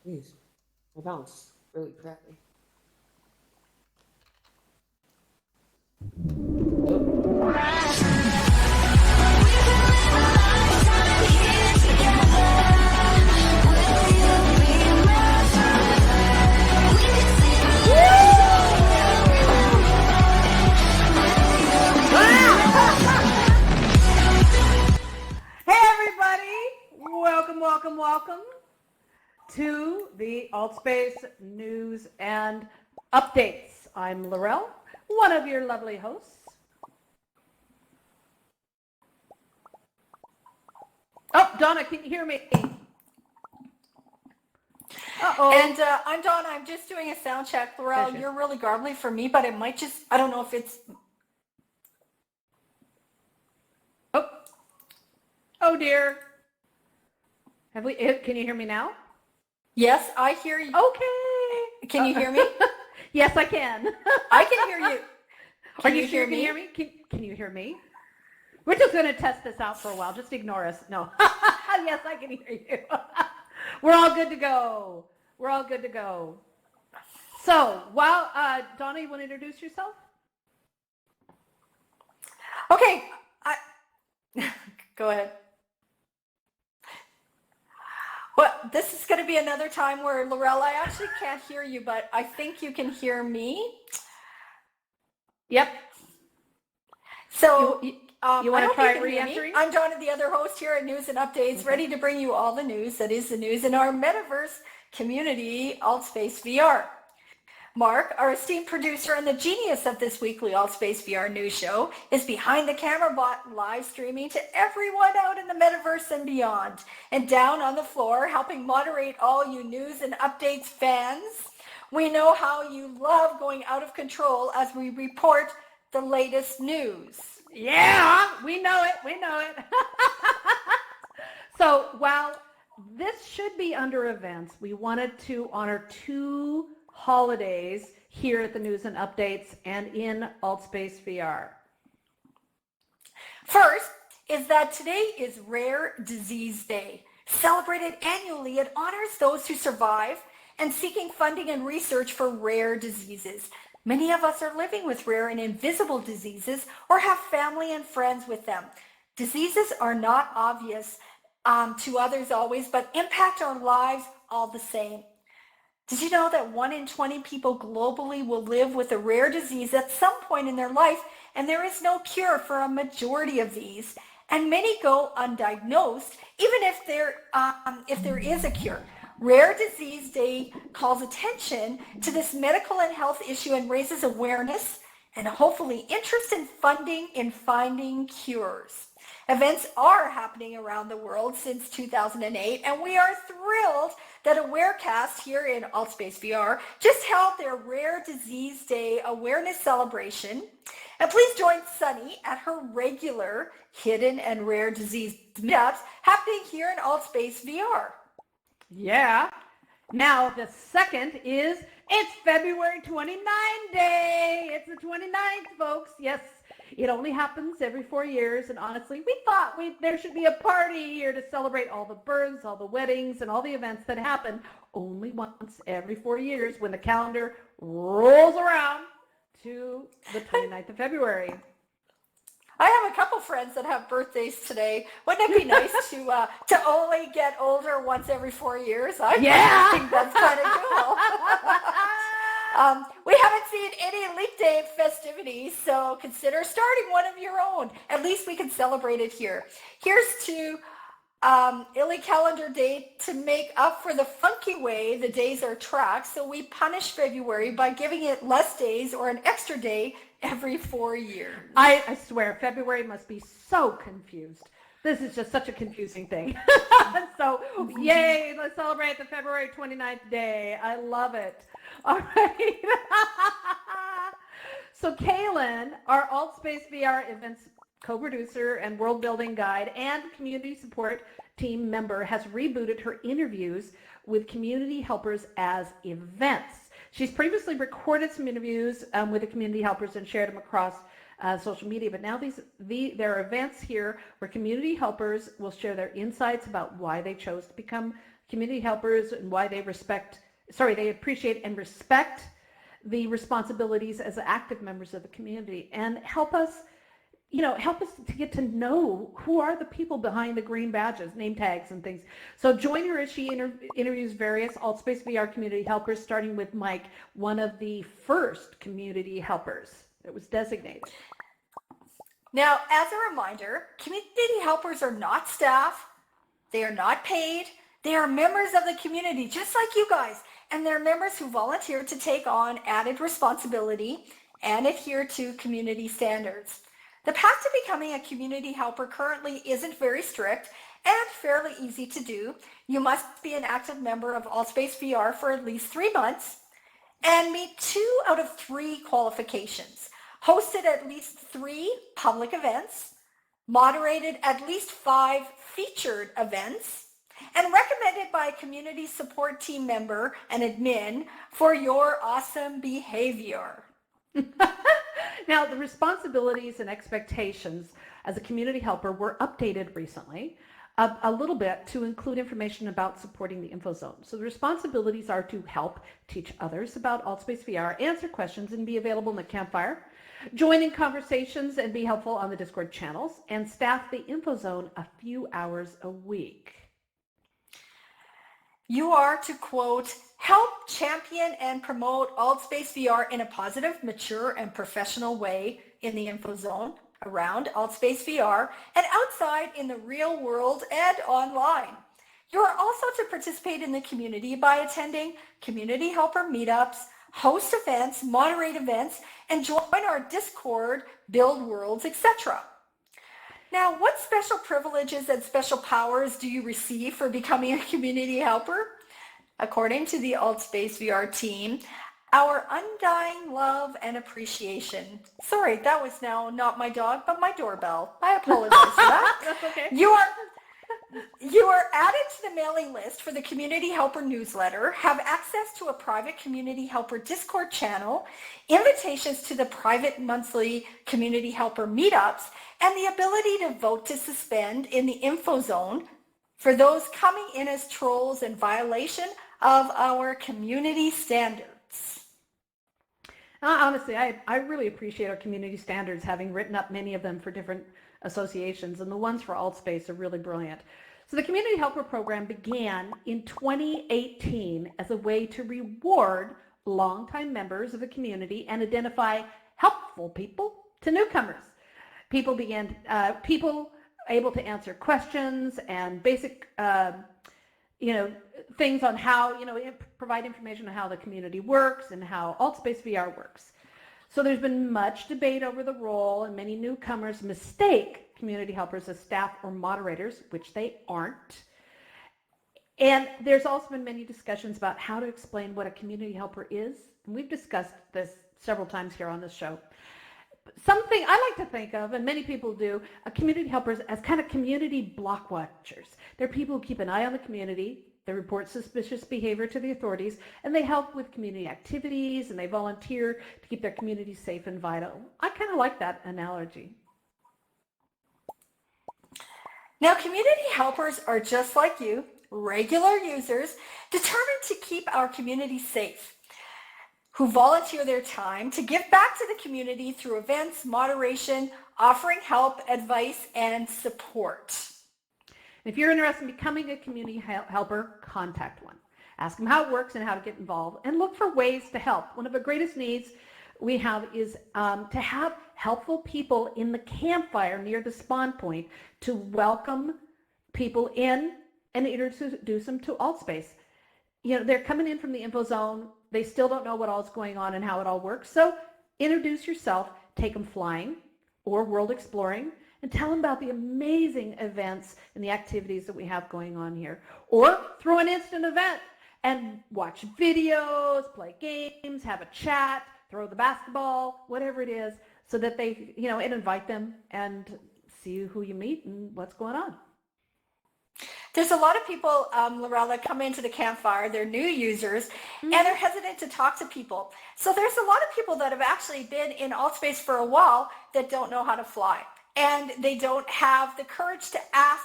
Jeez, my bounce really crappy. Welcome to the AltSpace News and Updates. I'm Laurel, one of your lovely hosts. Oh, Donna, can you hear me? Uh-oh. And I'm Donna. I'm just doing a sound check. Laurel, you're really garbly for me, but it might just, I don't know if it's... Oh dear. Can you hear me now? Yes, I hear you. Okay. Can you hear me? Yes, I can. I can hear you. Are you sure you can hear me? Can you hear me? We're just going to test this out for a while. Just ignore us. No. Yes, I can hear you. We're all good to go. We're all good to go. So, while Donna, you want to introduce yourself? Okay. Go ahead. Well, this is going to be another time where, Laurel, I actually can't hear you, but I think you can hear me. Yep. So you want to try re-entering? I'm Donna, the other host here at News and Updates, ready to bring you all the news that is the news in our metaverse community, AltSpace VR. Mark, our esteemed producer and the genius of this weekly AltSpace VR news show, is behind the camera bot live streaming to everyone out in the metaverse and beyond. And down on the floor, helping moderate all you news and updates fans. We know how you love going out of control as we report the latest news. Yeah, we know it. We know it. So while this should be under events, we wanted to honor two holidays here at the News and Updates and in AltSpace VR. First is that today is Rare Disease Day. Celebrated annually, it honors those who survive and seeking funding and research for rare diseases. Many of us are living with rare and invisible diseases or have family and friends with them. Diseases are not obvious to others always, but impact our lives all the same. Did you know that 1 in 20 people globally will live with a rare disease at some point in their life, and there is no cure for a majority of these, and many go undiagnosed, even if there is a cure. Rare Disease Day calls attention to this medical and health issue and raises awareness and hopefully interest in funding in finding cures. Events are happening around the world since 2008, and we are thrilled that Awarecast here in AltSpace VR just held their Rare Disease Day awareness celebration. And please join Sunny at her regular hidden and rare disease meetups happening here in AltSpace VR. Yeah. Now the second is it's February 29 Day. It's the 29th, folks. Yes, it only happens every 4 years. And honestly, we thought there should be a party here to celebrate all the births, all the weddings, and all the events that happen only once every 4 years when the calendar rolls around to the 29th of February. I have a couple friends that have birthdays today. Wouldn't it be nice to only get older once every 4 years? I think that's kind of cool. We haven't seen any Leap Day festivities, so consider starting one of your own. At least we can celebrate it here. Here's to Illy Calendar Day to make up for the funky way the days are tracked. So we punish February by giving it less days or an extra day every 4 years. I swear, February must be so confused. This is just such a confusing thing. So, yay, let's celebrate the February 29th day. I love it. All right. So Kaylin, our AltSpace VR events co-producer and world building guide and community support team member, has rebooted her interviews with community helpers as events. She's previously recorded some interviews with the community helpers and shared them across social media, but now there are events here where community helpers will share their insights about why they chose to become community helpers and why they appreciate and respect the responsibilities as active members of the community, and help us to get to know who are the people behind the green badges, name tags, and things. So join her as she interviews various AltSpace VR community helpers, starting with Mike, one of the first community helpers that was designated. Now, as a reminder, community helpers are not staff. They are not paid. They are members of the community, just like you guys. And they're members who volunteer to take on added responsibility and adhere to community standards. The path to becoming a community helper currently isn't very strict and fairly easy to do. You must be an active member of AltSpace VR for at least 3 months and meet 2 out of 3 qualifications. Hosted at least 3 public events, moderated at least 5 featured events, and recommended by a community support team member and admin for your awesome behavior. Now, the responsibilities and expectations as a community helper were updated recently a little bit to include information about supporting the InfoZone. So the responsibilities are to help teach others about AltSpace VR, answer questions, and be available in the campfire, join in conversations and be helpful on the Discord channels, and staff the InfoZone a few hours a week. You are to, quote, help champion and promote AltSpace VR in a positive, mature, and professional way in the InfoZone, around AltSpace VR, and outside in the real world and online. You are also to participate in the community by attending community helper meetups, host events, moderate events, and join our Discord, build worlds, etc. Now, what special privileges and special powers do you receive for becoming a community helper? According to the AltSpace VR team, our undying love and appreciation. Sorry, that was now not my dog, but my doorbell. I apologize for that. That's okay. You are added to the mailing list for the Community Helper newsletter, have access to a private Community Helper Discord channel, invitations to the private monthly Community Helper meetups, and the ability to vote to suspend in the info zone for those coming in as trolls in violation of our community standards. Honestly, I really appreciate our community standards, having written up many of them for different associations, and the ones for AltSpace are really brilliant. So the Community Helper Program began in 2018 as a way to reward longtime members of the community and identify helpful people to newcomers. People able to answer questions and basic things on how, provide information on how the community works and how AltSpace VR works. So there's been much debate over the role, and many newcomers mistake community helpers as staff or moderators, which they aren't. And there's also been many discussions about how to explain what a community helper is. And we've discussed this several times here on this show. Something I like to think of, and many people do, community helpers as kind of community block watchers. They're people who keep an eye on the community, they report suspicious behavior to the authorities, and they help with community activities, and they volunteer to keep their community safe and vital. I kind of like that analogy. Now, community helpers are just like you, regular users, determined to keep our community safe, who volunteer their time to give back to the community through events, moderation, offering help, advice, and support. If you're interested in becoming a community helper, contact one. Ask them how it works and how to get involved, and look for ways to help. One of the greatest needs we have is to have helpful people in the campfire near the spawn point to welcome people in and introduce them to AltSpace. They're coming in from the info zone. They still don't know what all's going on and how it all works. So introduce yourself, take them flying or world exploring, and tell them about the amazing events and the activities that we have going on here. Or throw an instant event and watch videos, play games, have a chat, throw the basketball, whatever it is, so that they, and invite them and see who you meet and what's going on. There's a lot of people, Lorella, come into the campfire, they're new users, and they're hesitant to talk to people. So there's a lot of people that have actually been in AltSpace for a while that don't know how to fly. And they don't have the courage to ask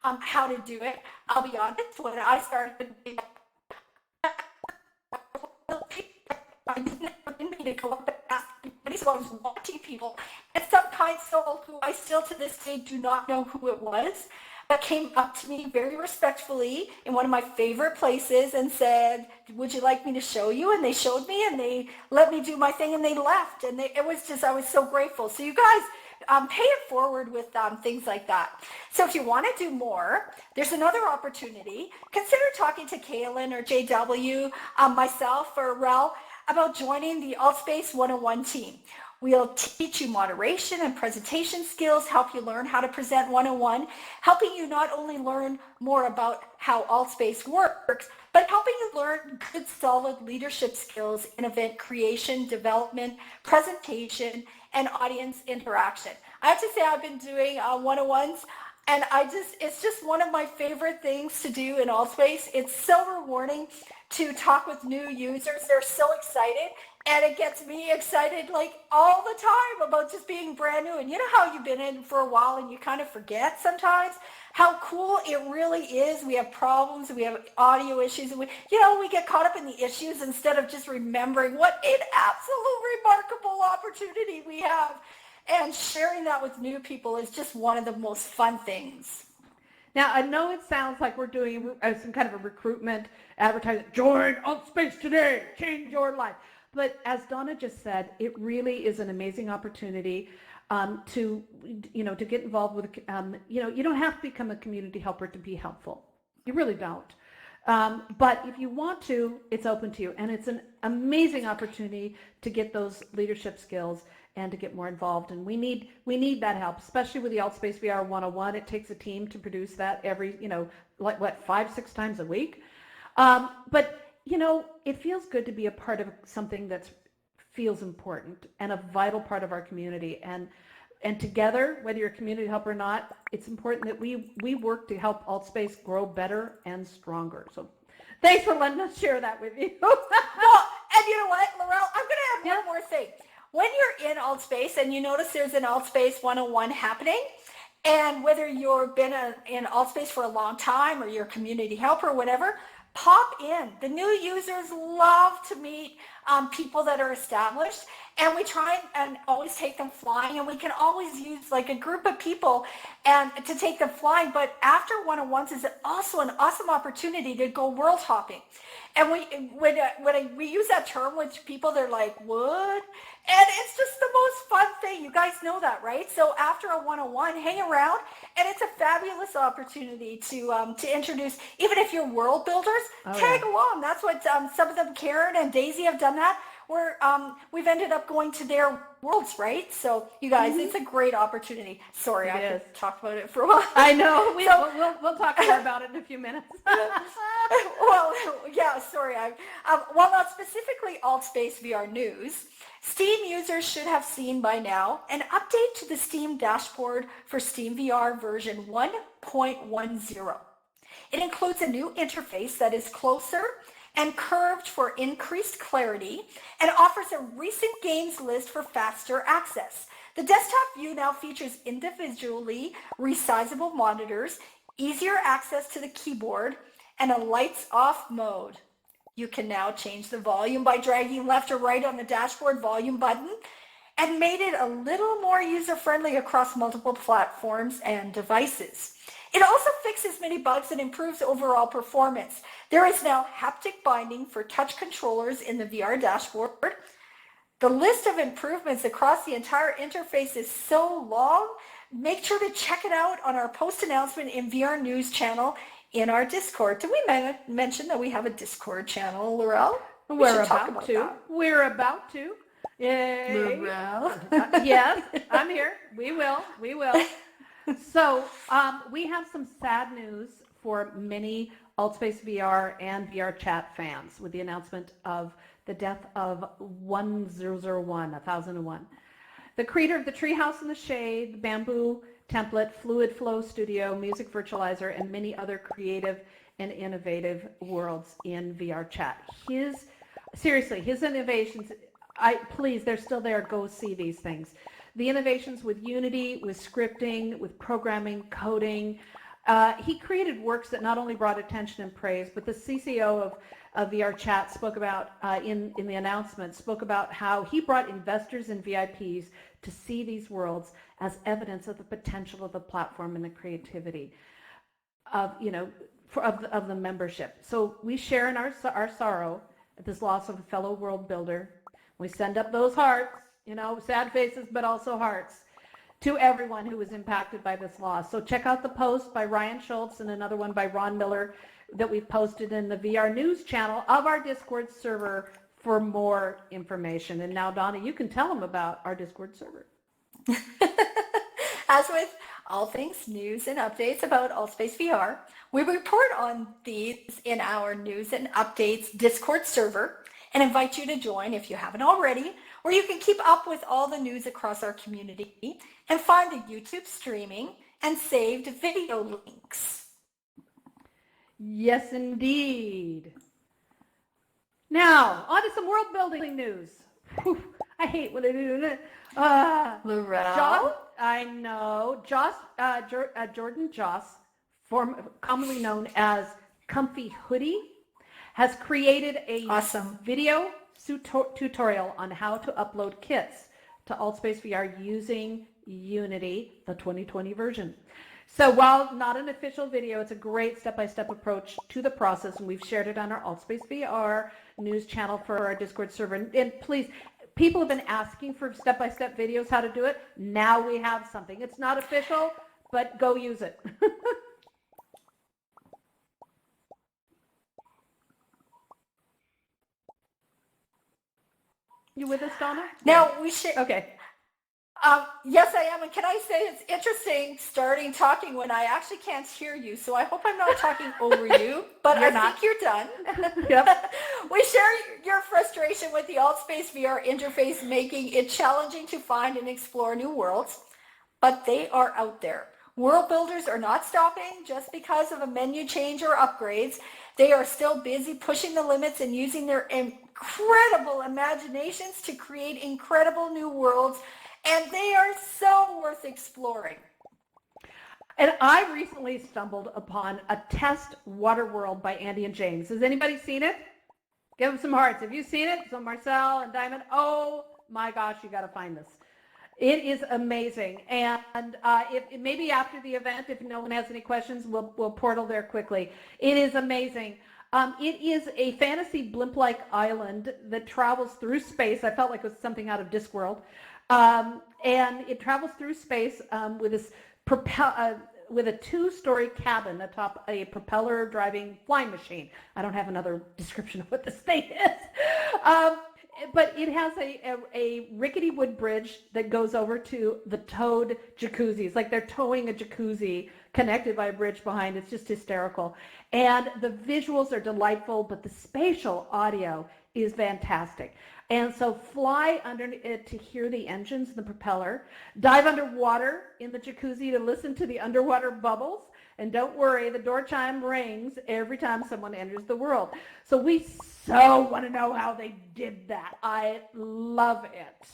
how to do it. I'll be honest, when I started, I didn't mean to go up and ask anybody, so I was watching people. And some kind soul who I still to this day do not know who it was, but came up to me very respectfully in one of my favorite places and said, would you like me to show you? And they showed me, and they let me do my thing, and they left. And I was so grateful. So you guys, pay it forward with things like that. So if you want to do more, there's another opportunity. Consider talking to Kaylin or JW, myself or Rel about joining the AltSpace 101 team. We'll teach you moderation and presentation skills, help you learn how to present 101, helping you not only learn more about how AltSpace works, but helping you learn good, solid leadership skills in event creation, development, presentation, and audience interaction. I have to say I've been doing 101s, and it's just one of my favorite things to do in AltSpace. It's so rewarding to talk with new users. They're so excited, and it gets me excited like all the time about just being brand new. And you know how you've been in for a while and you kind of forget sometimes how cool it really is. We have problems, we have audio issues, and we get caught up in the issues instead of just remembering what an absolute remarkable opportunity we have. And sharing that with new people is just one of the most fun things. Now, I know it sounds like we're doing some kind of a recruitment advertising. Join AltSpace today, change your life. But as Donna just said, it really is an amazing opportunity to get involved with, you don't have to become a community helper to be helpful. You really don't. But if you want to, it's open to you. And it's an amazing opportunity to get those leadership skills and to get more involved. And we need that help, especially with the AltSpace VR 101. It takes a team to produce that every, 5-6 times a week. But it feels good to be a part of something that feels important and a vital part of our community. And together, whether you're a community helper or not, it's important that we work to help AltSpace grow better and stronger. So thanks for letting us share that with you. Well, and you know what, Laurel, I'm going to add Yeah. one more thing. When you're in AltSpace and you notice there's an AltSpace 101 happening, and whether you've been in AltSpace for a long time or you're a community helper or whatever, pop in. The new users love to meet people that are established, and we try and always take them flying, and we can always use like a group of people and to take them flying. But after 101s is also an awesome opportunity to go world hopping. And we use that term with people, they're like, what? And it's just the most fun thing. You guys know that, right? So after a 101, hang around, and it's a fabulous opportunity to introduce, even if you're world builders, tag along. That's what some of them, Karen and Daisy, have done that. We've ended up going to their worlds, right? So you guys, it's a great opportunity. Sorry, I could talk about it for a while. I know. We'll talk more about it in a few minutes. Well, yeah, sorry. While not specifically AltSpace VR news, Steam users should have seen by now an update to the Steam dashboard for Steam VR version 1.10. It includes a new interface that is closer and curved for increased clarity and offers a recent games list for faster access. The desktop view now features individually resizable monitors, easier access to the keyboard, and a lights off mode. You can now change the volume by dragging left or right on the dashboard volume button, and made it a little more user-friendly across multiple platforms and devices. It also fixes many bugs and improves overall performance. There is now haptic binding for touch controllers in the VR dashboard. The list of improvements across the entire interface is so long. Make sure to check it out on our post announcement in VR News channel in our Discord. Did we mention that we have a Discord channel, Laurel? We're about to. Yay. Laurel. Yes, I'm here. We will. So we have some sad news for many AltSpace VR and VR chat fans with the announcement of the death of 1001. The creator of the Treehouse in the Shade, the Bamboo Template, Fluid Flow Studio, Music Virtualizer, and many other creative and innovative worlds in VR chat. His innovations, please, they're still there. Go see these things. The innovations with Unity, with scripting, with programming, coding. He created works that not only brought attention and praise, but the CCO of VR Chat spoke about, in the announcement, spoke about how he brought investors and VIPs to see these worlds as evidence of the potential of the platform and the creativity of the membership. So we share in our sorrow at this loss of a fellow world builder. We send up those hearts, sad faces, but also hearts, to everyone who was impacted by this loss. So check out the post by Ryan Schultz and another one by Ron Miller that we've posted in the VR News channel of our Discord server for more information. And now, Donna, you can tell them about our Discord server. As with all things news and updates about AltSpace VR, we report on these in our News and Updates Discord server and invite you to join if you haven't already, where you can keep up with all the news across our community and find the YouTube streaming and saved video links. Yes, indeed. Now, on to some world building news. Whew, I hate when I do that. Laurel? I know. Jordan Joss, commonly known as Comfy Hoodie, has created a awesome video tutorial on how to upload kits to AltSpace VR using Unity, the 2020 version. So while not an official video, it's a great step-by-step approach to the process, and we've shared it on our AltSpace VR news channel for our Discord server. And please, people have been asking for step-by-step videos how to do it. Now we have something. It's not official, but go use it. You with us, Donna? Now we should. Okay. Yes, I am. And can I say it's interesting starting talking when I actually can't hear you. So I hope I'm not talking over you, but You're I not. think you're done. Yep. We share your frustration with the AltSpace VR interface, making it challenging to find and explore new worlds, but they are out there. World builders are not stopping just because of a menu change or upgrades. They are still busy pushing the limits and using their incredible imaginations to create incredible new worlds, and they are so worth exploring. And I recently stumbled upon a test water world by Andy and James. Has anybody seen it? Give them some hearts. Have you seen it? So Marcel and Diamond, oh my gosh, you got to find this. It is amazing. And if maybe after the event, if no one has any questions, we'll portal there quickly. It is amazing. It is a fantasy blimp-like island that travels through space. I felt like it was something out of Discworld. And it travels through space with this with a two-story cabin atop a propeller-driving flying machine. I don't have another description of what this thing is. But it has a rickety wood bridge that goes over to the towed jacuzzi. It's like they're towing a jacuzzi connected by a bridge behind. It's just hysterical. And the visuals are delightful, but the spatial audio is fantastic. And so fly under it to hear the engines and the propeller. Dive underwater in the jacuzzi to listen to the underwater bubbles. And don't worry, the door chime rings every time someone enters the world. So we so want to know how they did that. I love it.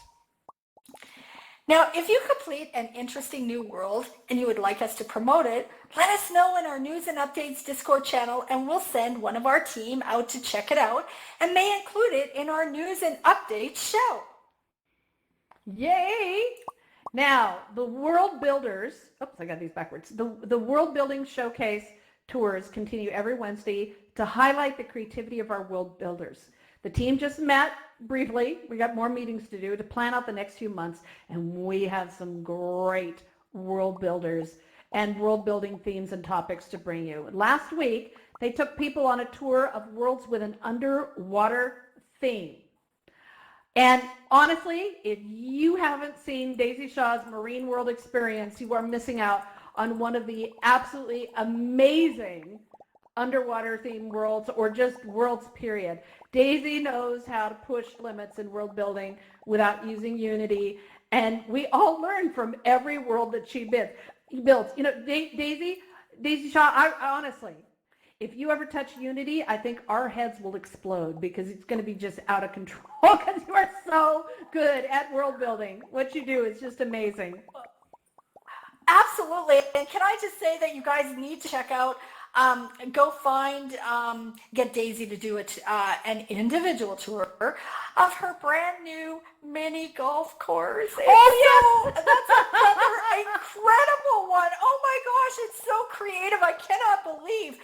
Now, if you complete an interesting new world and you would like us to promote it, let us know in our News and Updates Discord channel, and we'll send one of our team out to check it out and may include it in our News and Updates show. Yay! Now, the World Builders, oops, I got these backwards. The World Building Showcase tours continue every Wednesday to highlight the creativity of our world builders. The team just met briefly. We got more meetings to do to plan out the next few months, and we have some great world builders and world building themes and topics to bring you. Last week, they took people on a tour of worlds with an underwater theme. And honestly, if you haven't seen Daisy Shaw's Marine World Experience, you are missing out on one of the absolutely amazing underwater themed worlds, or just worlds, period. Daisy knows how to push limits in world building without using Unity, and we all learn from every world that she builds. You know, Daisy Shaw, I honestly, if you ever touch Unity, I think our heads will explode because it's going to be just out of control because you are so good at world building. What you do is just amazing. Absolutely. And can I just say that you guys need to check out, go find, get Daisy to do an individual tour of her brand new mini golf course. Oh, yes! That's another incredible one. Oh my gosh, it's so creative. I cannot believe.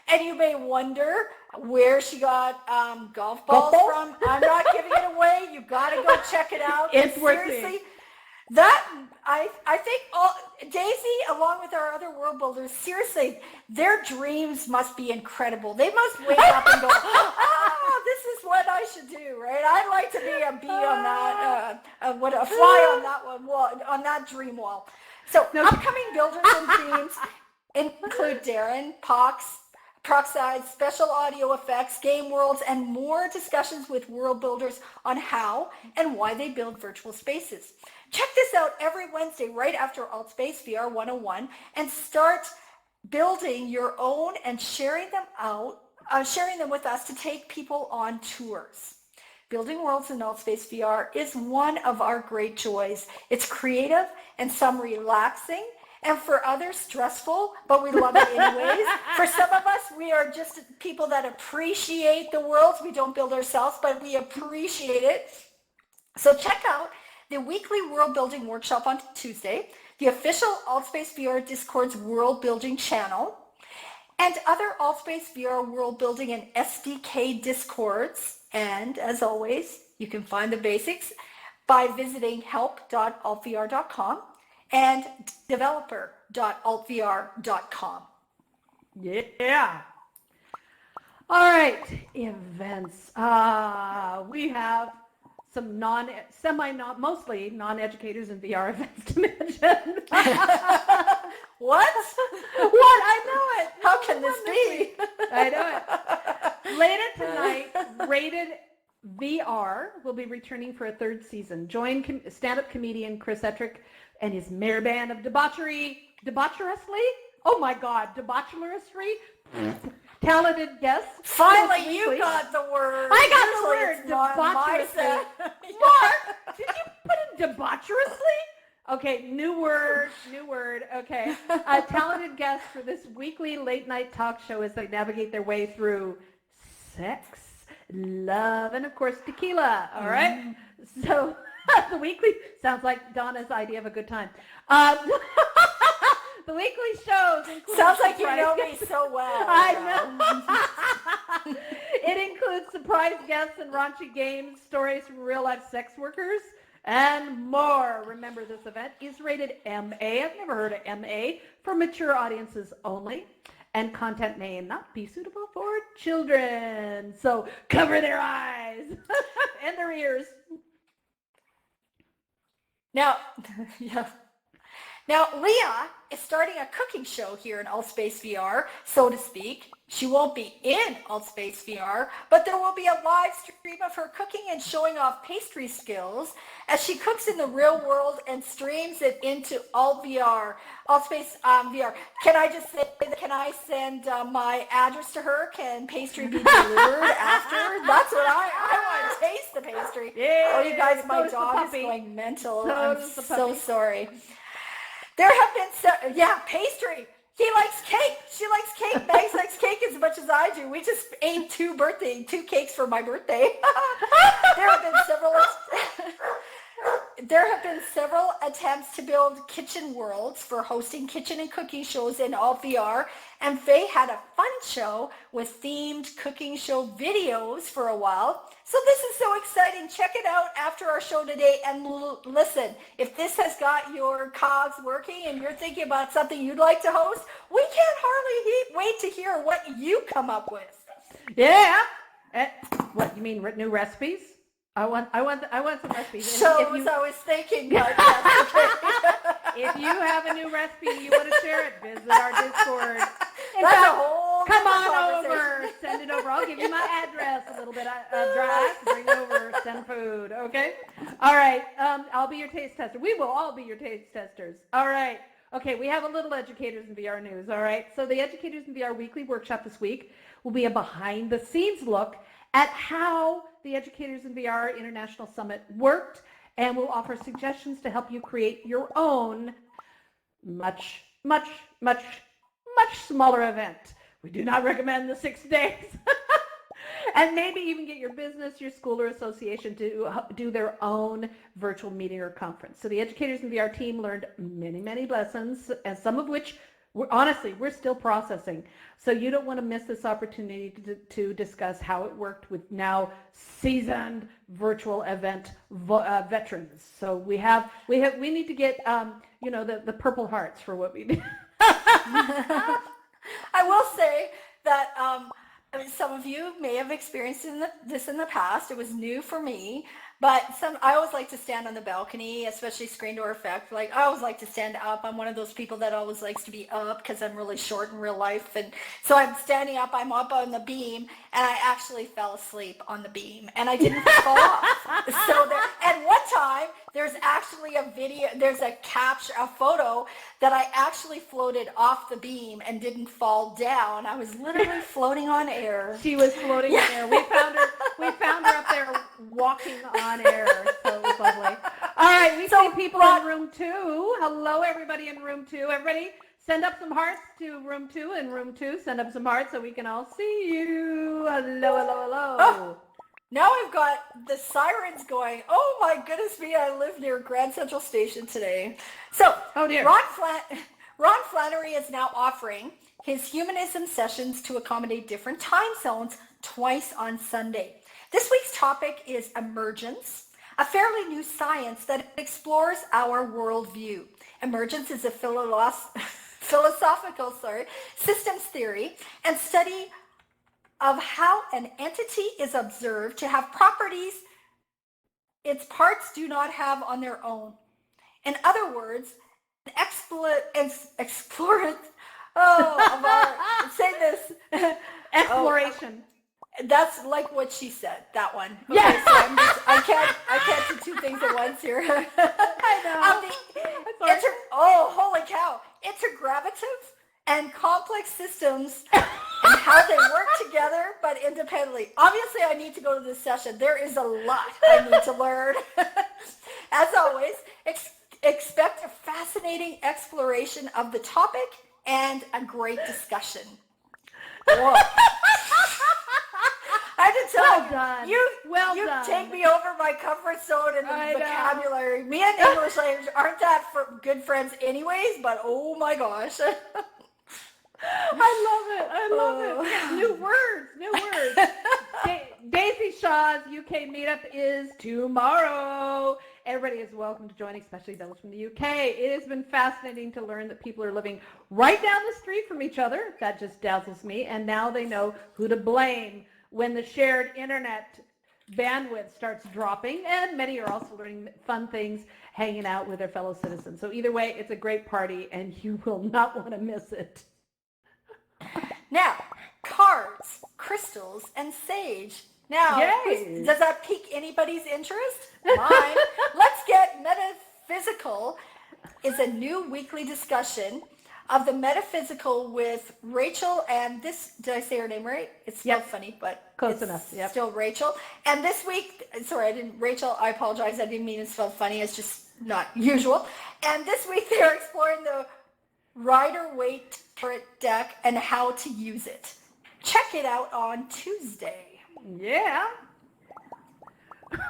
And you may wonder where she got golf balls from. I'm not giving it away. You got to go check it out. It's worth seriously, it. That I think Daisy, along with our other world builders, seriously, their dreams must be incredible. They must wake up and go, this is what I should do, right? I'd like to be a bee on that, a fly on that one wall, on that dream wall. So upcoming builders and themes include Darren, Pox, Proxide, special audio effects, game worlds, and more discussions with world builders on how and why they build virtual spaces. Check this out every Wednesday right after AltSpace VR 101 and start building your own and sharing them with us to take people on tours. Building worlds in AltSpace VR is one of our great joys. It's creative and some relaxing, and for others stressful, but we love it anyways. For some of us, we are just people that appreciate the worlds. We don't build ourselves, but we appreciate it. So check out the weekly world building workshop on Tuesday, the official AltSpace VR Discord's world building channel, and other AltSpace VR world building and SDK Discords. And as always, you can find the basics by visiting help.altvr.com and developer.altvr.com. Yeah. All right, events. We have mostly non-educators in VR events to mention. What? What? I know it. How can this be? I know it. Later tonight, Rated VR will be returning for a third season. Join stand-up comedian Chris Ettrick and his mere band of debaucherously, oh my God, debaucherously talented guests. Finally, you got the word. I got the word, Usually it's not debaucherously. my- Mark, did you put in debaucherously? Okay, new word. Okay. Talented guests for this weekly late night talk show as they navigate their way through sex, love, and of course tequila. All right. So the weekly sounds like Donna's idea of a good time. The weekly shows include Sounds like you know me so well. I know. It includes surprise guests and raunchy games, stories from real-life sex workers, and more. Remember, this event is rated MA. I've never heard of MA, for mature audiences only, and content may not be suitable for children. So cover their eyes and their ears. Now, yeah. Now, Leah is starting a cooking show here in Altspace VR, so to speak. She won't be in Altspace VR, but there will be a live stream of her cooking and showing off pastry skills as she cooks in the real world and streams it into Altspace VR. Can I just say, can I send my address to her? Can pastry be delivered after? That's what I want to taste the pastry. Yeah, oh, you guys, my so dog is puppy. going mental. So I'm does the so puppy. sorry. There have been, pastry. He likes cake. She likes cake. Max likes cake as much as I do. We just ate two cakes for my birthday. There have been several attempts to build kitchen worlds for hosting kitchen and cooking shows in Alt VR, and Faye had a fun show with themed cooking show videos for a while. So this is so exciting. Check it out after our show today, and listen, if this has got your cogs working and you're thinking about something you'd like to host, we can't hardly wait to hear what you come up with. Yeah. What, you mean new recipes? I want some recipes. Shows I was thinking, but yes, okay. If you have a new recipe and you want to share it, visit our Discord. That's a whole Come different on over. conversation. Send it over. I'll give you my address. A little bit of drive. Bring over. Send food. Okay? All right. I'll be your taste tester. We will all be your taste testers. All right. Okay, we have a little Educators in VR news. All right. So the Educators in VR weekly workshop this week will be a behind-the-scenes look at how the Educators in VR International Summit worked, and will offer suggestions to help you create your own much smaller event. We do not recommend the 6 days. And maybe even get your business, your school, or association to do their own virtual meeting or conference. So the Educators in VR team learned many lessons, and some of which we're still processing. So you don't want to miss this opportunity to discuss how it worked with now seasoned virtual event veterans. So we need to get the Purple Hearts for what we do. I will say that some of you may have experienced this in the past. It was new for me. But I always like to stand on the balcony, especially screen door effect. Like, I always like to stand up. I'm one of those people that always likes to be up because I'm really short in real life. And so I'm standing up, I'm up on the beam, and I actually fell asleep on the beam. And I didn't fall off. So and one time, there's actually a video, there's a photo that I actually floated off the beam and didn't fall down. I was literally floating on air. She was floating in air. We found her up there walking on air. So it was lovely. All right, we see people in room 2. Hello, everybody in room 2. Everybody, send up some hearts to room 2. In room 2, send up some hearts so we can all see you. Hello. Oh, now I've got the sirens going. Oh my goodness me, I live near Grand Central Station today. So, oh dear. Ron Flannery is now offering his humanism sessions to accommodate different time zones twice on Sunday. This week's topic is emergence, a fairly new science that explores our worldview. Emergence is a philosophical systems theory and study of how an entity is observed to have properties its parts do not have on their own. In other words, an explorant. Oh, Amar, say this. Exploration. That's like what she said. That one. Okay, Yeah. So I can't do two things at once here. I know. Holy cow! Intergravitive and complex systems and how they work together but independently. Obviously, I need to go to this session. There is a lot I need to learn. As always, expect a fascinating exploration of the topic and a great discussion. Whoa. I have to tell you done. take me over my comfort zone and the vocabulary. Me and English language aren't that good friends anyways, but oh my gosh. I love it. New words. Daisy Shaw's UK meetup is tomorrow. Everybody is welcome to join, especially those from the UK. It has been fascinating to learn that people are living right down the street from each other. That just dazzles me. And now they know who to blame when the shared internet bandwidth starts dropping. And many are also learning fun things, hanging out with their fellow citizens. So either way, it's a great party and you will not want to miss it. Now, cards, crystals, and sage. Now, does that pique anybody's interest? Mine. Let's get metaphysical. Is a new weekly discussion of the metaphysical with Rachel and this. Did I say her name right? It's spelled funny, but close enough. Yep. Still Rachel. And this week, sorry, I didn't. Rachel, I apologize. I didn't mean it spelled funny. It's just not usual. And this week they are exploring the Rider-Waite Tarot deck and how to use it. Check it out on Tuesday. Yeah. Sorry,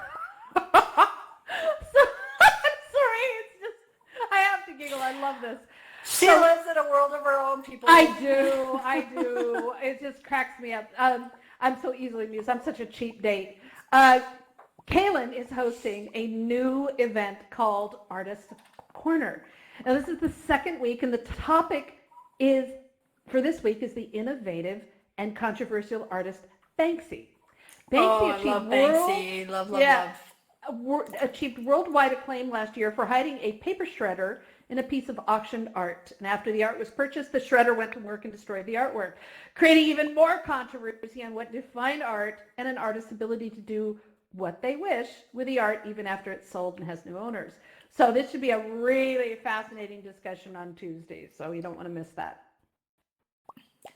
it's just, I have to giggle. I love this. She lives in a world of her own, people. I do. It just cracks me up. I'm so easily amused. I'm such a cheap date. Kaylin is hosting a new event called Artist Corner. Now, this is the second week, and the topic is, for this week, is the innovative and controversial artist Banksy. Banksy. Love. Achieved worldwide acclaim last year for hiding a paper shredder in a piece of auctioned art. And after the art was purchased, the shredder went to work and destroyed the artwork, creating even more controversy on what defined art and an artist's ability to do what they wish with the art even after it's sold and has new owners. So this should be a really fascinating discussion on Tuesday, so you don't want to miss that.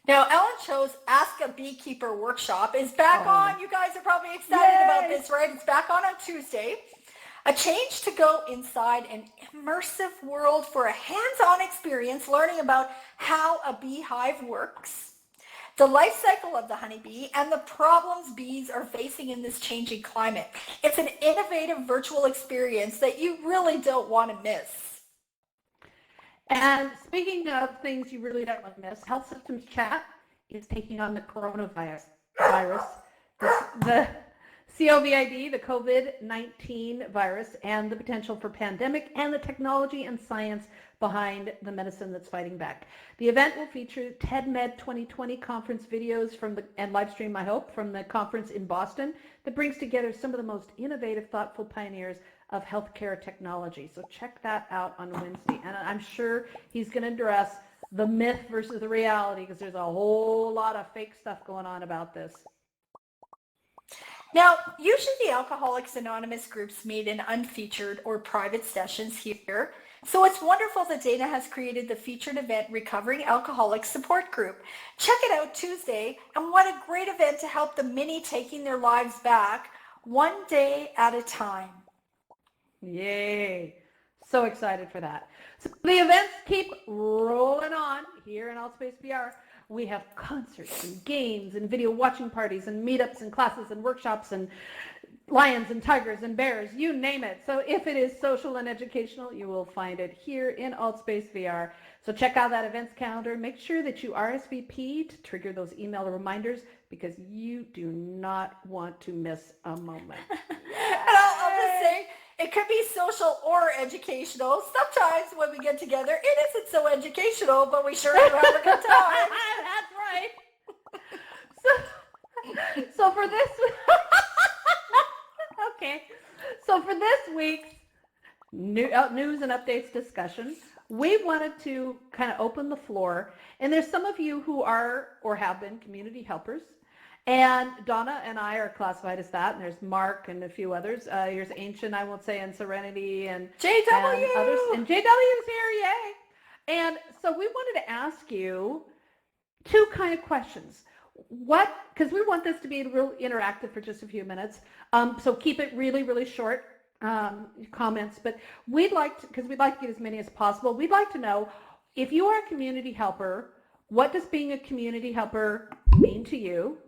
Now, Ellen Cho's Ask a Beekeeper workshop is back on. You guys are probably excited about this, right? It's back on Tuesday. A change to go inside an immersive world for a hands-on experience, learning about how a beehive works, the life cycle of the honeybee, and the problems bees are facing in this changing climate. It's an innovative virtual experience that you really don't want to miss. And speaking of things you really don't want to miss, Health Systems Chat is taking on the coronavirus, the COVID, the COVID-19 virus, and the potential for pandemic, and the technology and science behind the medicine that's fighting back. The event will feature TEDMed 2020 conference videos and live stream, I hope, from the conference in Boston that brings together some of the most innovative, thoughtful pioneers of healthcare technology. So check that out on Wednesday. And I'm sure he's going to address the myth versus the reality, because there's a whole lot of fake stuff going on about this. Now, usually the Alcoholics Anonymous groups meet in unfeatured or private sessions here. So it's wonderful that Dana has created the featured event Recovering Alcoholics Support Group. Check it out Tuesday, and what a great event to help the many taking their lives back one day at a time. Yay. So excited for that. So the events keep rolling on here in Altspace VR. We have concerts and games and video watching parties and meetups and classes and workshops and lions and tigers and bears, you name it. So if it is social and educational, you will find it here in Altspace VR. So check out that events calendar. Make sure that you RSVP to trigger those email reminders, because you do not want to miss a moment. And I'll just say, it could be social or educational. Sometimes when we get together, it isn't so educational, but we sure do have a good time. That's right. So for this, okay. So for this week's news and updates discussion, we wanted to kind of open the floor. And there's some of you who are or have been community helpers. And Donna and I are classified as that. And there's Mark and a few others. Here's Ancient, I won't say, and Serenity and JW! and others. And JW is here, yay! And so we wanted to ask you two kind of questions. Because we want this to be real interactive for just a few minutes. So keep it really, really short comments. But we'd like to, because we'd like to get as many as possible, we'd like to know, if you are a community helper, what does being a community helper mean to you?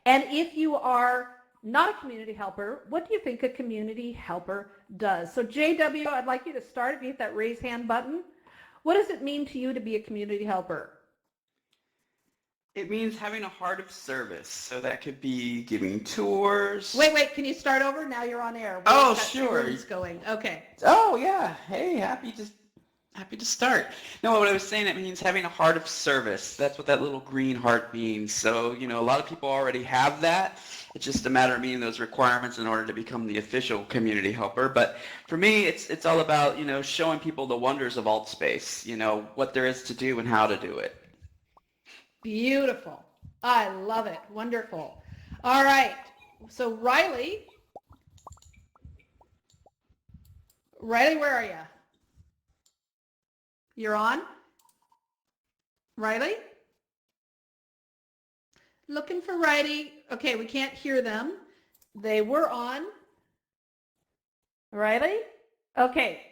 And if you are not a community helper, what do you think a community helper does? So JW, I'd like you to start. If you hit that raise hand button, what does it mean to you to be a community helper? It means having a heart of service. So that could be giving tours. Wait, can you start over? Now you're on air. Oh, Got sure. rooms going. Okay. Oh, yeah. Hey, happy to start. No, what I was saying, it means having a heart of service. That's what that little green heart means. So, a lot of people already have that. It's just a matter of meeting those requirements in order to become the official community helper. But for me, it's all about, showing people the wonders of AltSpace, what there is to do and how to do it. Beautiful. I love it. Wonderful. All right. So Riley, where are you? You're on? Riley? Looking for Riley. Okay, we can't hear them. They were on. Riley? Okay.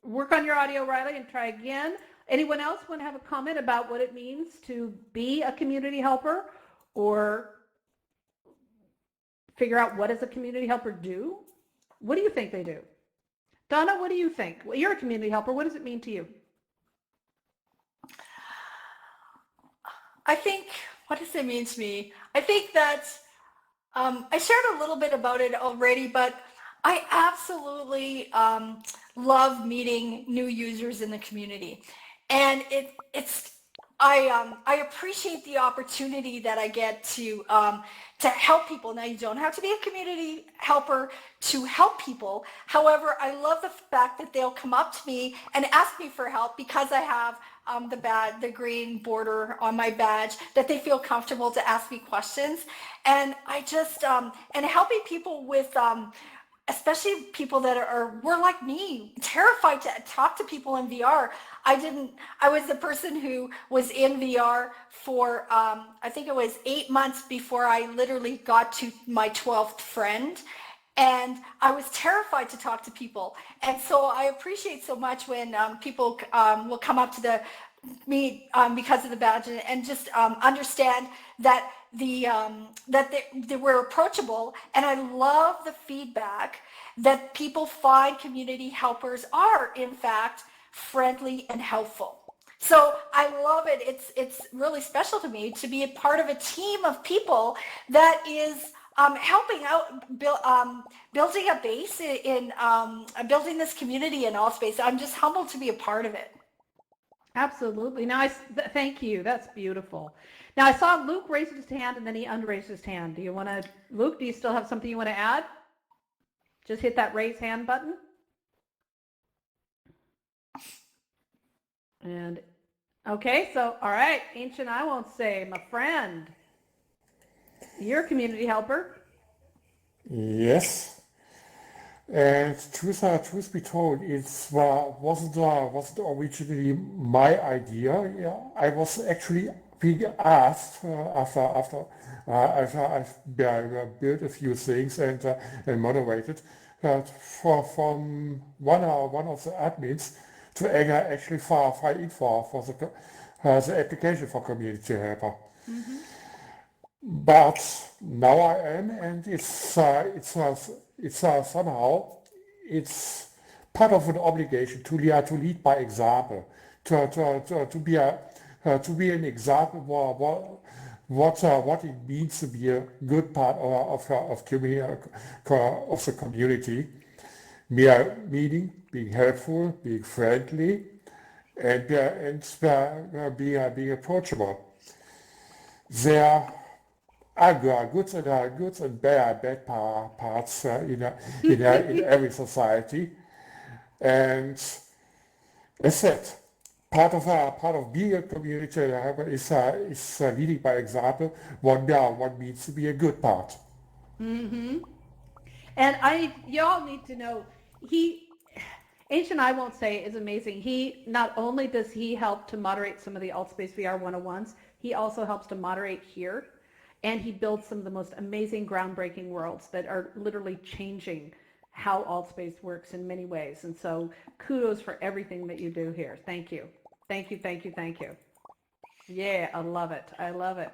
Work on your audio, Riley, and try again. Anyone else want to have a comment about what it means to be a community helper, or figure out what does a community helper do? What do you think they do? Donna, what do you think? Well, you're a community helper. What does it mean to you? I think, what does it mean to me? I think that I shared a little bit about it already, but I absolutely love meeting new users in the community. And I appreciate the opportunity that I get to help people. Now, you don't have to be a community helper to help people. However, I love the fact that they'll come up to me and ask me for help because I have the green border on my badge, that they feel comfortable to ask me questions. And I just, and helping people with, especially people that were like me, terrified to talk to people in VR. I was the person who was in VR for, I think it was 8 months before I literally got to my 12th friend. And I was terrified to talk to people. And so I appreciate so much when people will come up to me because of the badge and just understand that that they were approachable. And I love the feedback that people find community helpers are, in fact, friendly and helpful. So I love it. It's really special to me to be a part of a team of people that is helping out, building a base in building this community in AltSpace. I'm just humbled to be a part of it. Absolutely. Now, thank you. That's beautiful. Now, I saw Luke raise his hand and then he unraised his hand. Luke, do you still have something you want to add? Just hit that raise hand button. And okay, so all right, Ancient, I won't say, my friend, you're a community helper. Yes. And truth be told, it wasn't originally my idea. Yeah, I was actually being asked after I've built a few things and moderated from one of the admins to actually file in for the application for community helper. Mm-hmm. But now I am, and it's somehow it's part of an obligation to lead by example, to be an example what it means to be a good part of the community, meaning being helpful, being friendly, and being approachable. There are good and bad parts in every society. And as said, part of being a community helper is leading by example. One needs to be a good part. Mm-hmm. And y'all need to know, Ancient I won't say is amazing. Not only does he help to moderate some of the AltSpace VR 101s, he also helps to moderate here. And he builds some of the most amazing, groundbreaking worlds that are literally changing how AltSpace works in many ways. And so kudos for everything that you do here. Thank you. Thank you, thank you, thank you. Yeah, I love it. I love it.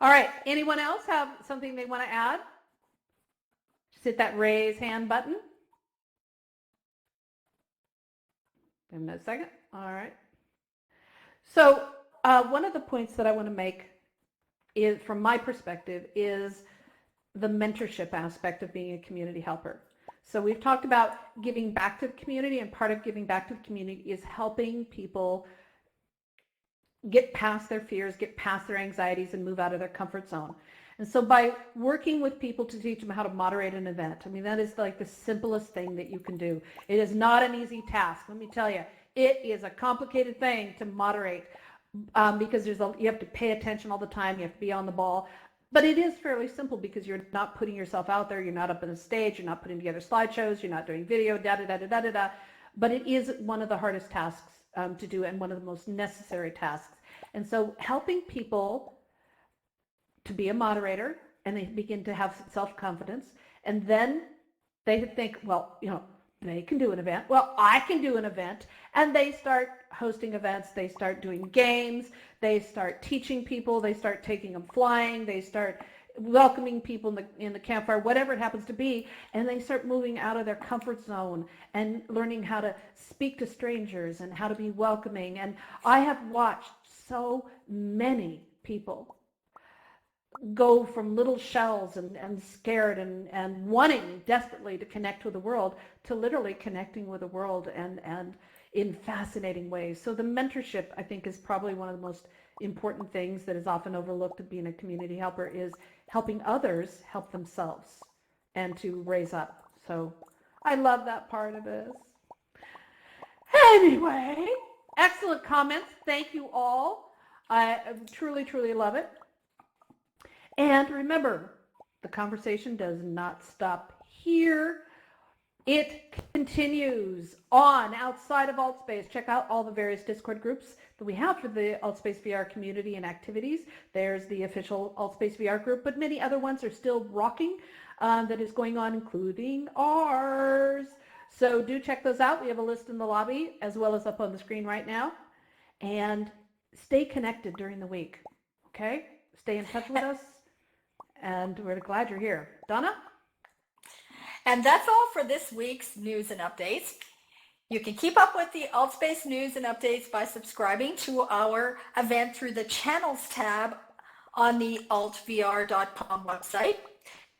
All right, anyone else have something they want to add? Just hit that raise hand button. Give me a second. All right. So one of the points that I want to make is, from my perspective, is the mentorship aspect of being a community helper. So we've talked about giving back to the community, and part of giving back to the community is helping people get past their fears, get past their anxieties, and move out of their comfort zone. And so by working with people to teach them how to moderate an event, I mean, that is like the simplest thing that you can do. It is not an easy task. Let me tell you, it is a complicated thing to moderate because you have to pay attention all the time. You have to be on the ball. But it is fairly simple because you're not putting yourself out there. You're not up on the stage. You're not putting together slideshows. You're not doing video, da-da-da-da-da-da-da. But it is one of the hardest tasks to do and one of the most necessary tasks. And so helping people to be a moderator, and they begin to have self-confidence, and then they think, well, they can do an event. Well, I can do an event. And they start hosting events. They start doing games. They start teaching people. They start taking them flying. They start welcoming people in the campfire, whatever it happens to be. And they start moving out of their comfort zone and learning how to speak to strangers and how to be welcoming. And I have watched so many people go from little shells and scared and wanting desperately to connect with the world to literally connecting with the world and in fascinating ways. So the mentorship, I think, is probably one of the most important things that is often overlooked of being a community helper, is helping others help themselves and to raise up. So I love that part of this. Anyway, excellent comments. Thank you all. I truly, truly love it. And remember, the conversation does not stop here. It continues on outside of AltSpace. Check out all the various Discord groups that we have for the AltSpace VR community and activities. There's the official AltSpace VR group, but many other ones are still rocking that is going on, including ours. So do check those out. We have a list in the lobby as well as up on the screen right now. And stay connected during the week, okay? Stay in touch with us. And we're glad you're here. Donna? And that's all for this week's news and updates. You can keep up with the AltSpace news and updates by subscribing to our event through the channels tab on the altvr.com website.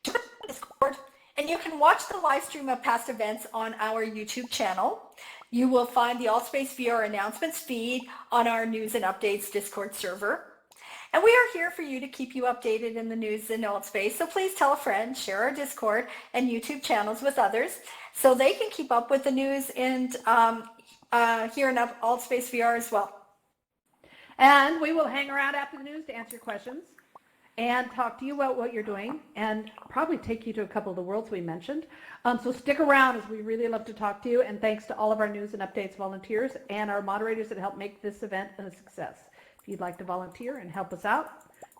Join Discord, and you can watch the live stream of past events on our YouTube channel. You will find the AltSpace VR announcements feed on our news and updates Discord server. And we are here for you to keep you updated in the news in AltSpace. So please tell a friend, share our Discord and YouTube channels with others so they can keep up with the news and here in AltSpace VR as well. And we will hang around after the news to answer your questions and talk to you about what you're doing and probably take you to a couple of the worlds we mentioned. So stick around, as we really love to talk to you. And thanks to all of our news and updates volunteers and our moderators that help make this event a success. If you'd like to volunteer and help us out,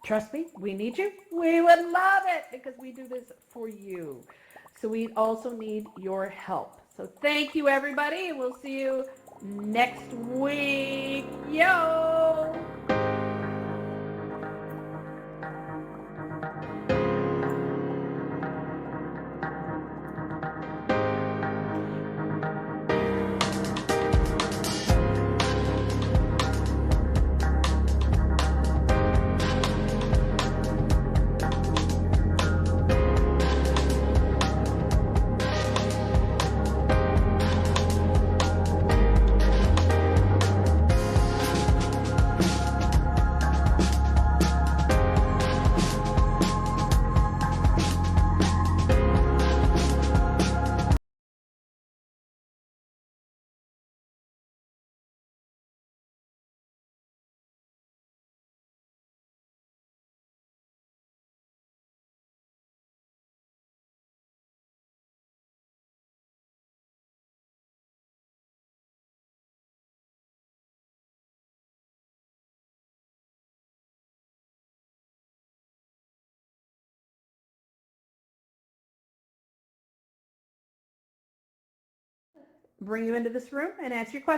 trust me, we need you. We would love it because we do this for you. So we also need your help. So thank you, everybody, and we'll see you next week. Yo! bring you into this room and answer your questions.